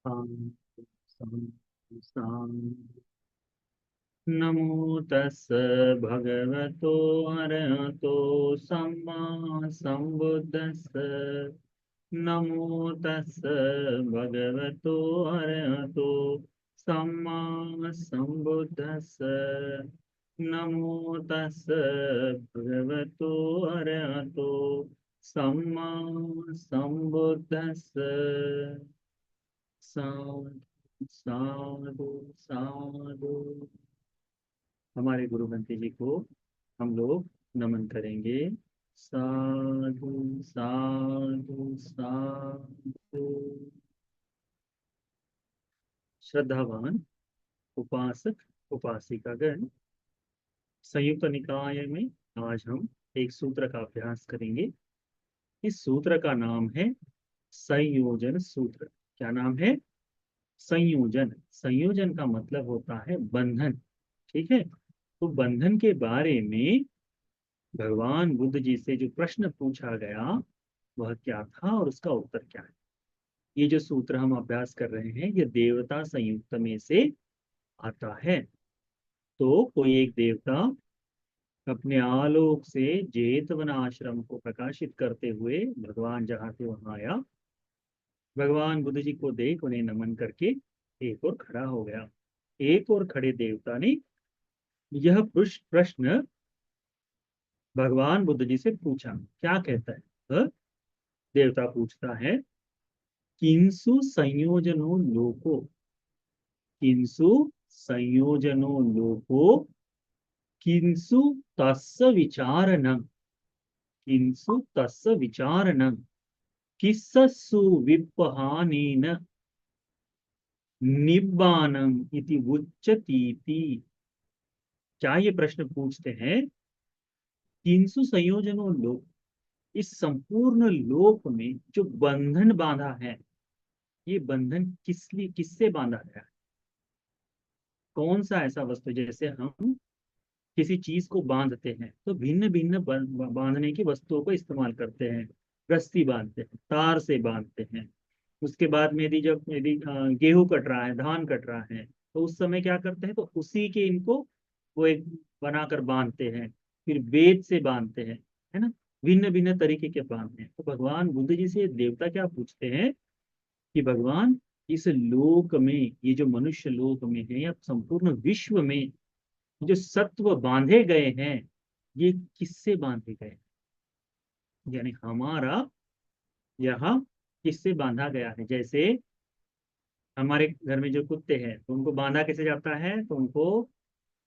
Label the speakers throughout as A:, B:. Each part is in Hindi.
A: शांति शांति शांति। नमो तस् भगवतो अरहतो सम्मा सम्बुद्धस्स। नमो तस् भगवतो अरहतो सम्मा सम्बुद्धस्स। नमो तस् भगवतो अरहतो सम्मा सम्बुद्धस्स। साधु साधु साधु। हमारे गुरु बंटी जी को हम लोग नमन करेंगे। साधु साधु साधु। श्रद्धावान उपासक उपासिकागण, संयुक्त निकाय में आज हम एक सूत्र का अभ्यास करेंगे। इस सूत्र का नाम है संयोजन सूत्र। क्या नाम है? संयोजन। संयोजन का मतलब होता है बंधन। ठीक है, तो बंधन के बारे में भगवान बुद्ध जी से जो प्रश्न पूछा गया वह क्या था और उसका उत्तर क्या है। ये जो सूत्र हम अभ्यास कर रहे हैं ये देवता संयुक्त में से आता है। तो कोई एक देवता अपने आलोक से जेतवन आश्रम को प्रकाशित करते हुए भगवान जहाँ थे वहां आया। भगवान बुद्ध जी को देख उन्हें नमन करके एक और खड़ा हो गया। एक और खड़े देवता ने यह प्रश्न भगवान बुद्ध जी से पूछा। क्या कहता है? देवता पूछता है, किंसु संयोजनो लोको, किंसु संयोजनो लोको, किंसु तस्य विचारणं, किंसु तस्य विचारणं, किस्सु विपहानेन निब्बानम इति उच्यतीति। क्या ये प्रश्न पूछते हैं? किंसु संयोजनो लोक, इस संपूर्ण लोक में जो बंधन बांधा है, ये बंधन किससे बांधा गया है? कौन सा ऐसा वस्तु, जैसे हम किसी चीज को बांधते हैं तो भिन्न भिन्न बांधने की वस्तुओं को इस्तेमाल करते हैं। रस्सी बांधते हैं, तार से बांधते हैं। उसके बाद में यदि गेहूं कट रहा है, धान कट रहा है, तो उस समय क्या करते हैं, तो उसी के इनको वो एक बनाकर बांधते हैं। फिर बेत से बांधते हैं, है ना। भिन्न भिन्न तरीके के बांधते हैं। तो भगवान बुद्ध जी से देवता क्या पूछते हैं कि भगवान, इस लोक में, ये जो मनुष्य लोक में है या संपूर्ण विश्व में जो सत्व बांधे गए हैं, ये किससे बांधे गए? यानी हमारा यहाँ किससे बांधा गया है? जैसे हमारे घर में जो कुत्ते हैं तो उनको बांधा कैसे जाता है? तो उनको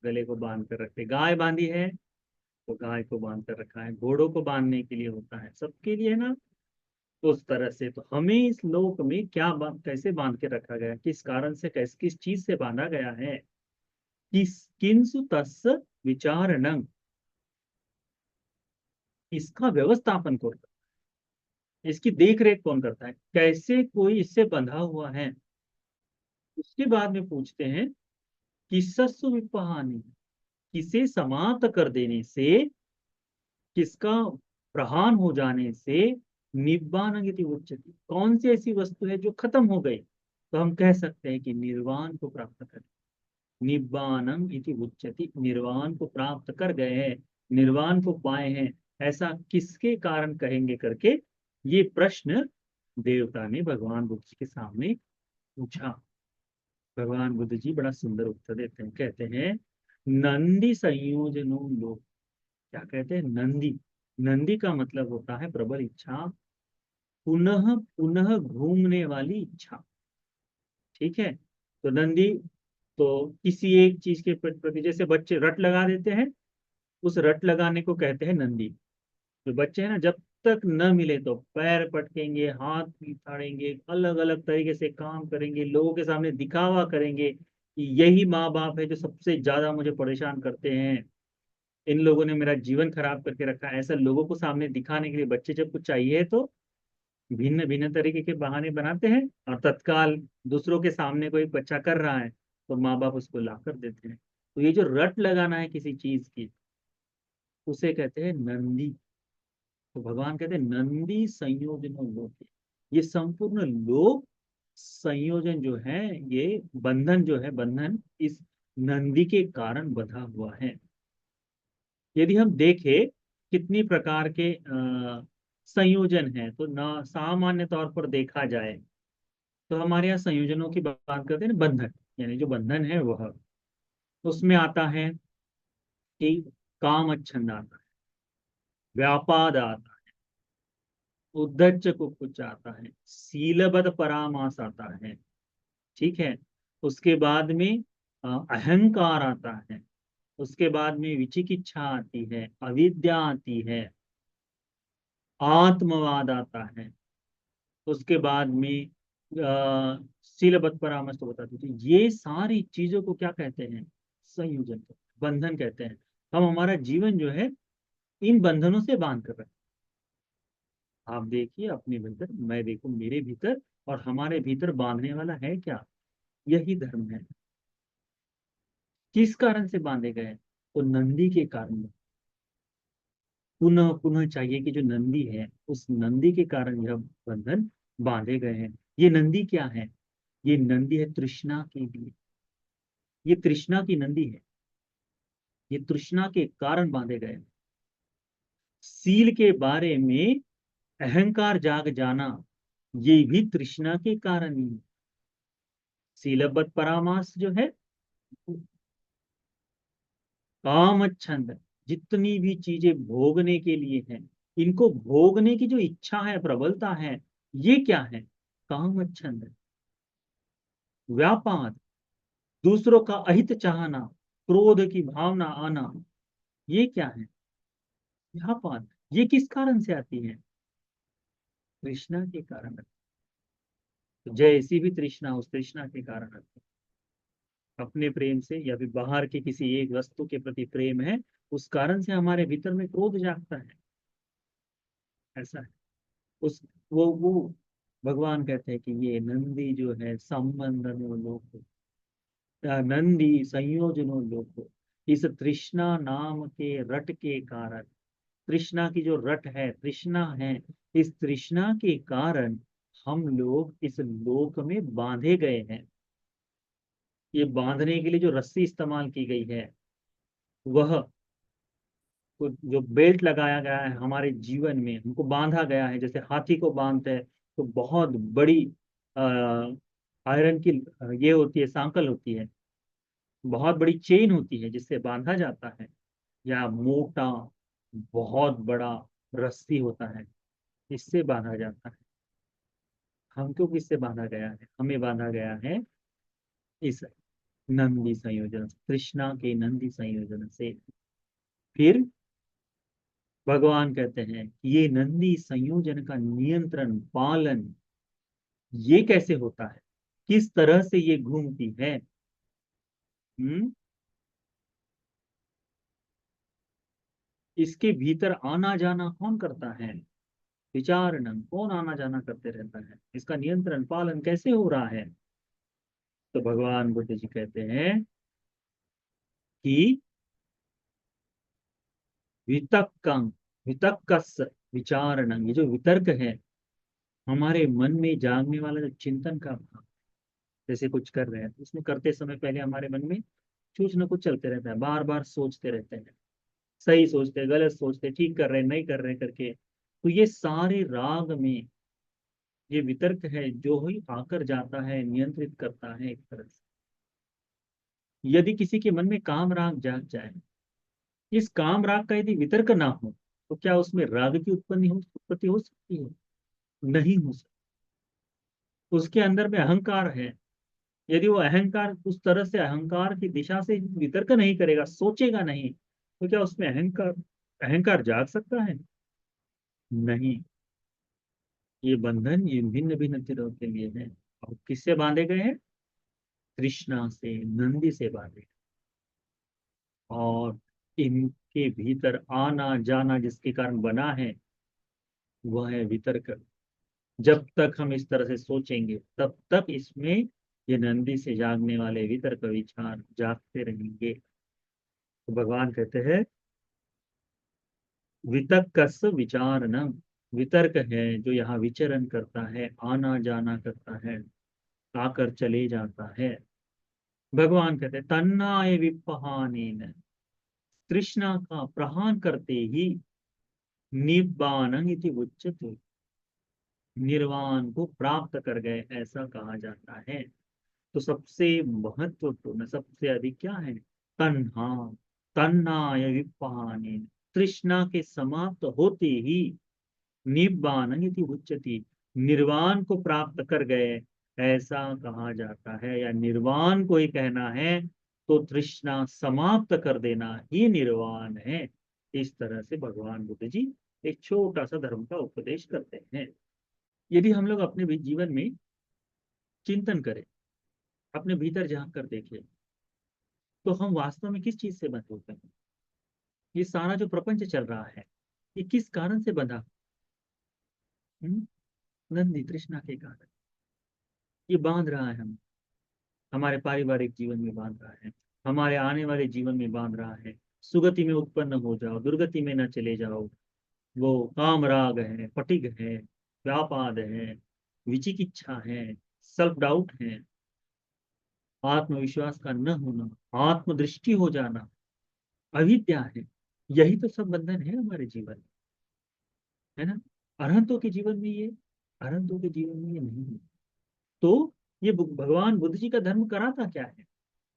A: गले को बांध कर रखते। गाय बांधी है तो गाय को बांध कर रखा है। घोड़ों को बांधने के लिए होता है, सबके लिए, है ना। तो उस तरह से तो हमें इस लोक में कैसे बांध के रखा गया, किस कारण से, किस चीज से बांधा गया है? किंसु तस्य विचारणं, इसका व्यवस्थापन कौन करता है, इसकी देख रेख कौन करता है, कैसे कोई इससे बंधा हुआ है? उसके बाद में पूछते हैं, किसस्सु विपहानि, किसे समाप्त कर देने से, किसका प्रहान हो जाने से, निब्बान इति उच्यते, कौन सी ऐसी वस्तु है जो खत्म हो गई तो हम कह सकते हैं कि निर्वाण को प्राप्त कर। निब्बानम इति उच्यते, निर्वाण को प्राप्त कर गए हैं, निर्वाण को पाए हैं। ऐसा किसके कारण कहेंगे करके ये प्रश्न देवता ने भगवान बुद्ध जी के सामने पूछा। भगवान बुद्ध जी बड़ा सुंदर उत्तर देते हैं। कहते हैं, नंदी संयोजनो लोक। क्या कहते हैं? नंदी। नंदी का मतलब होता है प्रबल इच्छा, पुनः पुनः घूमने वाली इच्छा। ठीक है, तो नंदी तो किसी एक चीज के प्रति, जैसे बच्चे रट लगा देते हैं, उस रट लगाने को कहते हैं नंदी। जो बच्चे हैं ना, जब तक न मिले तो पैर पटकेंगे, हाथ पिछाड़ेंगे, अलग अलग तरीके से काम करेंगे, लोगों के सामने दिखावा करेंगे कि यही माँ बाप है जो सबसे ज्यादा मुझे परेशान करते हैं, इन लोगों ने मेरा जीवन खराब करके रखा है। ऐसा लोगों को सामने दिखाने के लिए बच्चे जब कुछ चाहिए तो भिन्न भिन्न तरीके के बहाने बनाते हैं, और तत्काल दूसरों के सामने कोई बच्चा कर रहा है तो माँ बाप उसको ला कर देते हैं। तो ये जो रट लगाना है किसी चीज की, उसे कहते हैं नंदी। तो भगवान कहते हैं, नंदी संयोजनो लोके, ये संपूर्ण लोक संयोजन जो है, ये बंधन जो है, बंधन इस नंदी के कारण बंधा हुआ है। यदि हम देखें कितनी प्रकार के संयोजन है, तो न सामान्य तौर पर देखा जाए तो हमारे यहाँ संयोजनों की बात करते हैं ना, बंधन, यानी जो बंधन है वह, उसमें आता है कि कामच्छंद आता है, व्यापाद आता है, उद्धच्च कुक्कुच आता है, सीलबद्ध परामास आता है। ठीक है। उसके बाद में अहंकार आता है। उसके बाद में विचिकित्सा आती है, अविद्या आती है, आत्मवाद आता है। उसके बाद में शीलबद्ध परामर्श तो बताती थी। ये सारी चीजों को क्या कहते हैं? संयोजन, बंधन कहते हैं। हम हमारा जीवन जो है इन बंधनों से बांध कर रखते हैं। आप देखिए अपने भीतर, मैं देखूं मेरे भीतर, और हमारे भीतर बांधने वाला है क्या? यही धर्म है। किस कारण से बांधे गए हैं? तो नंदी के कारण। पुनः पुनः चाहिए कि जो नंदी है, उस नंदी के कारण यह बंधन बांधे गए हैं। ये नंदी क्या है? ये नंदी है तृष्णा के लिए। ये तृष्णा की नंदी है। ये तृष्णा के कारण बांधे गए हैं। सील के बारे में अहंकार जाग जाना, ये भी तृष्णा के कारण ही है। सीलबद्ध परामास जो है, काम छंद, जितनी भी चीजें भोगने के लिए हैं, इनको भोगने की जो इच्छा है, प्रबलता है, ये क्या है? काम छंद। व्यापाद, दूसरों का अहित चाहना, क्रोध की भावना आना, ये क्या है? व्यापाद। ये किस कारण से आती है? तृष्णा के कारण। तो जैसी भी तृष्णा, उस तृष्णा के कारण आती है। अपने प्रेम से या फिर बाहर के किसी एक वस्तु के प्रति प्रेम है, उस कारण से हमारे भीतर में क्रोध जागता है। ऐसा है। उस वो भगवान कहते हैं कि ये नंदी जो है संबंधनो लोको, नंदी संयोजनो लोको, इस तृष्णा नाम के रट के कारण, तृष्णा की जो रट है, तृष्णा है, इस तृष्णा के कारण हम लोग इस लोक में बांधे गए हैं। ये बांधने के लिए जो रस्सी इस्तेमाल की गई है, वह जो बेल्ट लगाया गया है हमारे जीवन में, हमको बांधा गया है, जैसे हाथी को बांधते हैं तो बहुत बड़ी आयरन की ये होती है, सांकल होती है, बहुत बड़ी चेन होती है जिससे बांधा जाता है। या मोटा बहुत बड़ा रस्सी होता है, इससे बांधा जाता है। हमको किससे बांधा गया है? हमें बांधा गया है इस नंदी संयोजन से, कृष्णा के नंदी संयोजन से। फिर भगवान कहते हैं कि ये नंदी संयोजन का नियंत्रण, पालन, ये कैसे होता है? किस तरह से ये घूमती है? हम्म। इसके भीतर आना जाना कौन करता है? विचारणम, कौन आना जाना करते रहता है? इसका नियंत्रण, पालन कैसे हो रहा है? तो भगवान बुद्ध जी कहते हैं कि वितक्कं, वितक्कस विचारणं, ये जो वितर्क है, हमारे मन में जागने वाला जो चिंतन का भाव, जैसे कुछ कर रहे हैं तो उसमें करते समय पहले हमारे मन में कुछ न कुछ चलते रहता है, बार बार सोचते रहते हैं, सही सोचते, गलत सोचते, ठीक कर रहे, नहीं कर रहे करके। तो ये सारे राग में ये वितर्क है जो ही आकर जाता है, नियंत्रित करता है एक तरह से। यदि किसी के मन में काम राग जाग जाए, इस काम राग का यदि वितर्क ना हो, तो क्या उसमें राग की उत्पत्ति हो सकती है? नहीं हो सकती। उसके अंदर में अहंकार है। यदि वो अहंकार उस तरह से, अहंकार की दिशा से वितर्क नहीं करेगा, सोचेगा नहीं, तो क्या उसमें अहंकार अहंकार जाग सकता है? नहीं। ये बंधन ये भिन्न भिन्न तरह के लिए है। और किससे बांधे गए हैं? कृष्णा से, नंदी से बांधे। और इनके भीतर आना जाना जिसके कारण बना है, वह है वितर्क। जब तक हम इस तरह से सोचेंगे, तब तक इसमें ये नंदी से जागने वाले वितर्क विचार जागते रहेंगे। तो भगवान कहते हैं वितक्कस विचारणम, वितर्क है जो यहाँ विचरण करता है, आना जाना करता है। आकर चले जाता है। भगवान कहते हैं तन्नाय विपहानेन, तृष्णा का प्रहान करते ही निब्बानं इति उच्यते, निर्वाण को प्राप्त कर गए ऐसा कहा जाता है। तो सबसे महत्वपूर्ण, सबसे अधिक क्या है? तन्हा, तन्नाय विपहाने, तृष्णा के समाप्त होते ही निब्बानं इति उच्यते, निर्वाण को प्राप्त कर गए ऐसा कहा जाता है, या निर्वाण को ही कहना है तो तृष्णा समाप्त कर देना ही निर्वाण है। इस तरह से भगवान बुद्ध जी एक छोटा सा धर्म का उपदेश करते हैं। यदि हम लोग अपने भी जीवन में चिंतन करें, अपने भीतर झांक कर देखें, तो हम वास्तव में किस चीज से बंधे होते हैं? ये सारा जो प्रपंच चल रहा है, ये किस कारण से बंधा? नंदी तृष्णा के कारण ये बांध रहा है। हम हमारे पारिवारिक जीवन में बांध रहा है, हमारे आने वाले जीवन में बांध रहा है। सुगति में उत्पन्न हो जाओ, दुर्गति में न चले जाओ। वो काम राग है, फटिग है, व्यापाद है, विचिकिच्छा है, सेल्फ डाउट है, आत्मविश्वास का न होना, आत्मदृष्टि हो जाना, अविद्या है। यही तो सब बंधन है हमारे जीवन में, है ना? अरहंतों के जीवन में ये, अरहंतों के जीवन में ये नहीं है। तो ये भगवान बुद्ध जी का धर्म कराता क्या है?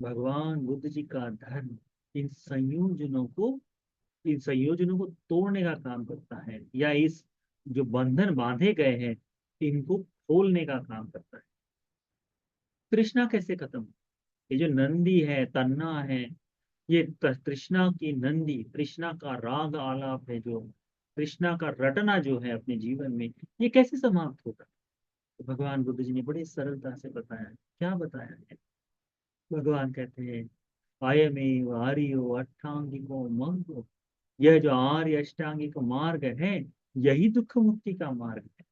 A: भगवान बुद्ध जी का धर्म इन संयोजनों को, इन संयोजनों को तोड़ने का काम करता है, या इस जो बंधन बांधे गए हैं इनको खोलने का काम करता है। तृष्णा कैसे खत्म? ये जो नंदी है, तन्ना है, ये तृष्णा की नंदी, तृष्णा का राग आलाप है, जो तृष्णा का रटना जो है अपने जीवन में, ये कैसे समाप्त होगा? तो भगवान बुद्ध जी ने बड़ी सरलता से बताया। क्या बताया है? भगवान कहते हैं अयमेव आर्यो अष्टांगिको मार्गो, यह जो आर्य अष्टांगिक मार्ग है यही दुख मुक्ति का मार्ग है,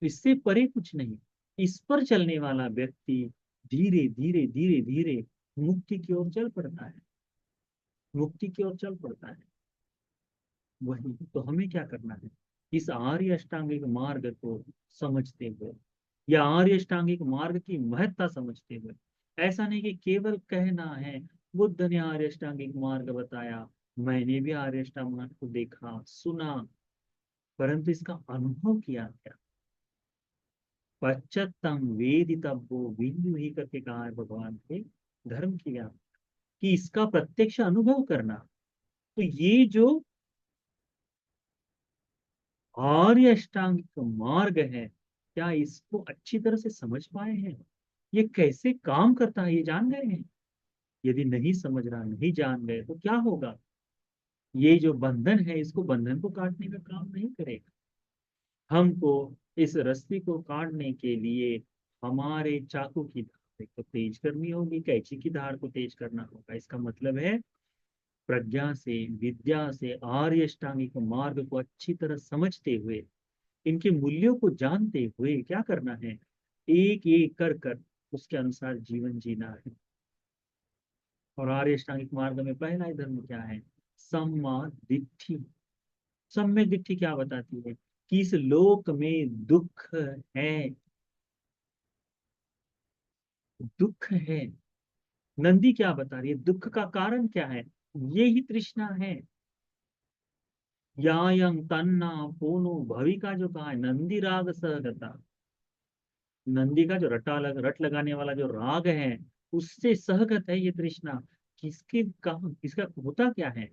A: इससे परे कुछ नहीं। इस पर चलने वाला व्यक्ति धीरे धीरे धीरे धीरे मुक्ति की ओर चल पड़ता है, मुक्ति की ओर चल पड़ता है। वही तो हमें क्या करना है? इस आर्य अष्टांगिक मार्ग को समझते हुए, या आर्य अष्टांगिक मार्ग की महत्ता समझते हुए, ऐसा नहीं कि केवल कहना है बुद्ध ने आर्य अष्टांगिक मार्ग बताया, मैंने भी आर्य अष्टांग मार्ग को देखा सुना, परंतु इसका अनुभव किया क्या? पश्चातम वेदितव्यो विन्दु ही करके कहा है भगवान के धर्म किया, कि इसका प्रत्यक्ष अनुभव करना। तो ये जो आर्य अष्टांगिक मार्ग है, क्या इसको अच्छी तरह से समझ पाए हैं? ये कैसे काम करता है ये जान गए हैं? यदि नहीं समझ रहा, नहीं जान गए, तो क्या होगा? ये जो बंधन है, इसको बंधन को काटने का काम नहीं करेगा। हमको इस रस्सी को काटने के लिए हमारे चाकू की धार को तेज करनी होगी, कैंची की धार को तेज करना होगा। इसका मतलब है प्रज्ञा से, विद्या से, आर्य अष्टांगिक मार्ग को अच्छी तरह समझते हुए, इनके मूल्यों को जानते हुए क्या करना है? एक एक कर कर उसके अनुसार जीवन जीना है। और आर्य अष्टांगिक मार्ग में पहला ही धर्म क्या है? सम्मा दिट्ठी। सम्यक दिट्ठी क्या बताती है? कि इस लोक में दुख है, दुख है। नंदी क्या बता रही है? दुख का कारण क्या है? ये ही तृष्णा है। यायं तन्ना पूनो भवि का जो कहा है, नंदी राग सहगता, नंदी का जो रट लगाने वाला जो राग है, उससे सहगत है ये तृष्णा। किसके कहा, इसका होता क्या है?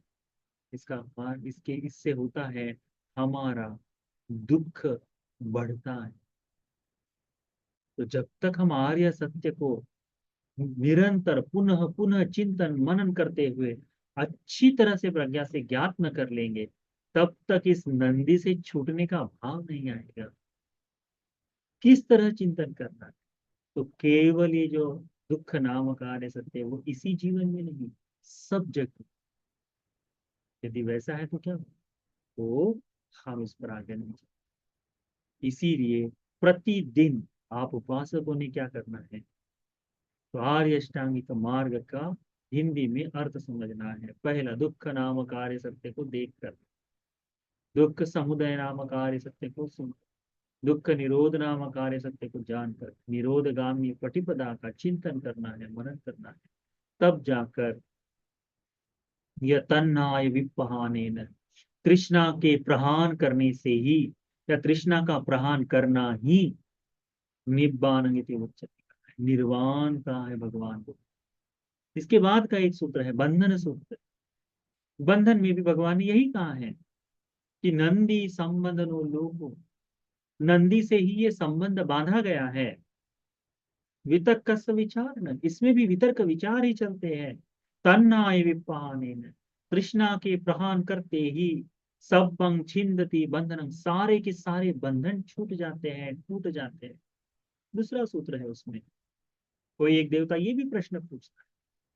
A: इसका इसके इससे होता है हमारा दुख बढ़ता है। तो जब तक हम आर्य सत्य को निरंतर पुनः पुनः चिंतन मनन करते हुए अच्छी तरह से प्रज्ञा से ज्ञात न कर लेंगे, तब तक इस नंदी से छूटने का भाव नहीं आएगा। किस तरह चिंतन करना है? तो केवल ये जो दुख नाम कार्य सत्य है, वो इसी जीवन में नहीं, सब जगह। यदि वैसा है तो क्या हो? तो हम इस पर आगे नहीं चल। इसीलिए प्रतिदिन आप उपासकों ने क्या करना है? तो आर्य अष्टांगिक मार्ग का हिंदी में अर्थ समझना है। पहला, दुख नाम कार्य सत्य को देखकर, दुख समुदय नाम कार्य सत्य को सुन, दुख निरोध नाम कार्य सत्य को जानकर निरोधगामी पटिपदा का चिंतन करना है, मनन करना है, तब जाकर यह तन्नाय विपहानेन, तृष्णा के प्रहान करने से ही, या तृष्णा का प्रहान करना ही निब्बान उच्चते, निर्वाण का है भगवान को। इसके बाद का एक सूत्र है बंधन सूत्र। बंधन में भी भगवान ने यही कहा है कि नंदी संबंधनो लोगो, नंदी से ही ये संबंध बांधा गया है। वितर्क विचार न, इसमें भी वितर्क विचार ही चलते हैं। तन्नाय विपानेन, तृष्णा के प्रहान करते ही सब छिंदती बंधन, सारे के सारे बंधन छूट जाते हैं, टूट जाते हैं। दूसरा सूत्र है उसमें, कोई एक देवता ये भी प्रश्न पूछता है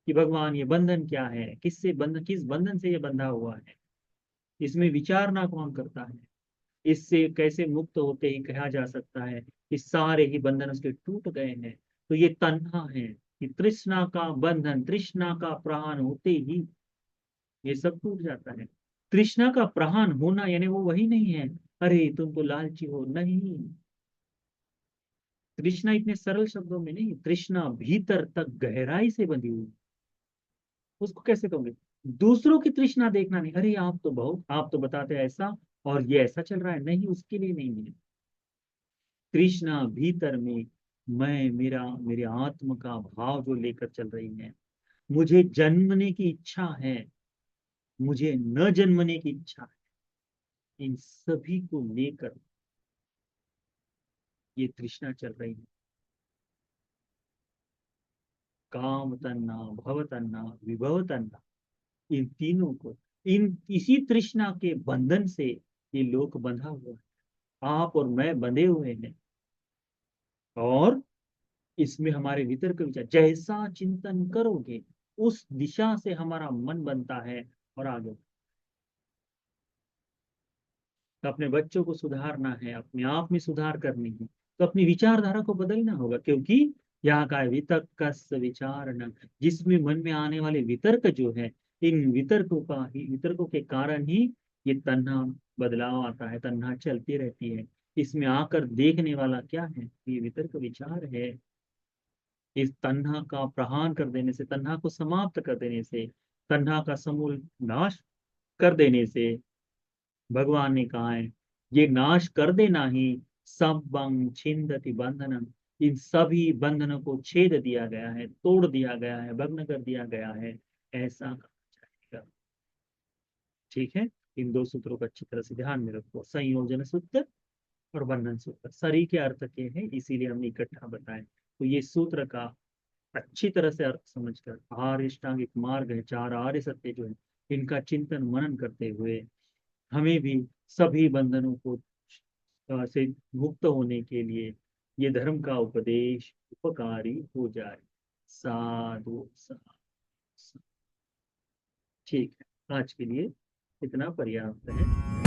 A: कि भगवान ये बंधन क्या है, किससे बंधन, किस बंधन से ये बंधा हुआ है, इसमें विचारना कौन करता है, इससे कैसे मुक्त होते ही कहा जा सकता है कि सारे ही बंधन उसके टूट गए हैं। तो ये तन्हा है कि तृष्णा का बंधन, तृष्णा का प्रहान होते ही ये सब टूट जाता है। तृष्णा का प्रहान होना यानी वो वही नहीं है, अरे तुम तो लालची हो, नहीं। तृष्णा इतने सरल शब्दों में नहीं, तृष्णा भीतर तक गहराई से बंधी हुई। उसको कैसे कहोगे? दूसरों की तृष्णा देखना नहीं, अरे आप तो बहुत, आप तो बताते हैं ऐसा और ये ऐसा चल रहा है, नहीं, उसके लिए नहीं है। तृष्णा भीतर में मैं, मेरा, मेरे आत्म का भाव जो लेकर चल रही है, मुझे जन्मने की इच्छा है, मुझे न जन्मने की इच्छा है, इन सभी को लेकर ये तृष्णा चल रही है। काम तन्ना, भव तन्ना, विभव तन्ना, इन तीनों को, इन इसी तृष्णा के बंधन से ये लोक बंधा हुआ है, आप और मैं बंधे हुए हैं। और इसमें हमारे वितर्क विचार, जैसा चिंतन करोगे उस दिशा से हमारा मन बनता है और आगे। तो अपने बच्चों को सुधारना है, अपने आप में सुधार करनी है, तो अपनी विचारधारा को बदलना होगा, क्योंकि यहाँ का है वितर्क विचारण, जिसमें मन में आने वाले वितर्क जो है, इन वितर्कों का ही, वितर्कों के कारण ही ये तन्हा बदलाव आता है, तन्हा चलती रहती है। इसमें आकर देखने वाला क्या है? ये वितर्क विचार है। इस तन्हा का प्रहार कर देने से, तन्हा को समाप्त कर देने से, तन्हा का समूल नाश कर देने से, भगवान ने कहा है ये नाश कर देना ही सब बंग छिंदति बंधनम, इन सभी बंधनों को छेद दिया गया है, तोड़ दिया गया है, भग्न कर दिया गया है, ऐसा कहा जाएगा। ठीक है, इन दो सूत्रों को अच्छी तरह से ध्यान में रखो, संयोजन सूत्र और बंधन सूत्र, सरी के अर्थ के हैं, इसीलिए हमने इकट्ठा बताए। तो ये सूत्र का अच्छी तरह से अर्थ समझकर आर्य अष्टांगिक मार्ग है, चार आर्य सत्य जो है, इनका चिंतन मनन करते हुए हमें भी सभी बंधनों को से मुक्त होने के लिए ये धर्म का उपदेश उपकारी हो जाए। साधु साधु। ठीक है, आज के लिए इतना पर्याप्त है।